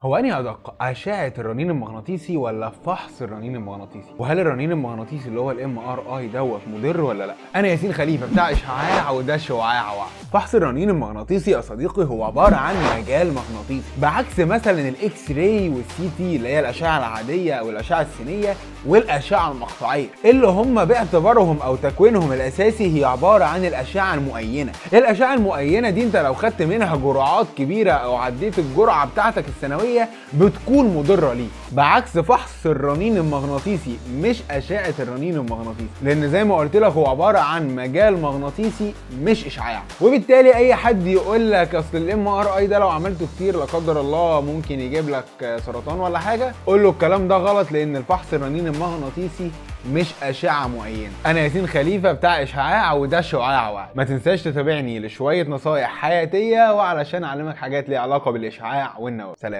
هو أنهي أدق؟ أشعة الرنين المغناطيسي ولا فحص الرنين المغناطيسي؟ وهل الرنين المغناطيسي اللي هو الام ار اي دوت مضر ولا لا؟ أنا ياسين خليفة بتاع إشعاع وده شعاع. فحص الرنين المغناطيسي يا صديقي هو عبارة عن مجال مغناطيسي، بعكس مثلا الاكس راي والسي تي اللي هي الأشعة العادية أو الأشعة السينية والأشعة المقطعية، اللي هم باعتبارهم أو تكوينهم الأساسي هي عبارة عن الأشعة المؤينة. الأشعة المؤينة دي أنت لو خدت منها جرعات كبيرة أو عديت الجرعة بتاعتك السنوية بتكون مضرة ليك، بعكس فحص الرنين المغناطيسي مش أشعة الرنين المغناطيسي، لأن زي ما قلت لك هو عبارة عن مجال مغناطيسي مش إشعاع. وبالتالي أي حد يقول لك أصل الام ار اي ده لو عملته كتير لا قدر الله ممكن يجيب لك سرطان ولا حاجة، قول له الكلام ده غلط، لأن الفحص الرنين المغناطيسي مش أشعة معينة. أنا ياسين خليفة بتاع إشعاع وده شعاع. ما تنساش تتابعني لشوية نصايح حياتية وعلشان أعلمك حاجات ليها علاقة بالإشعاع والنووي. سلام.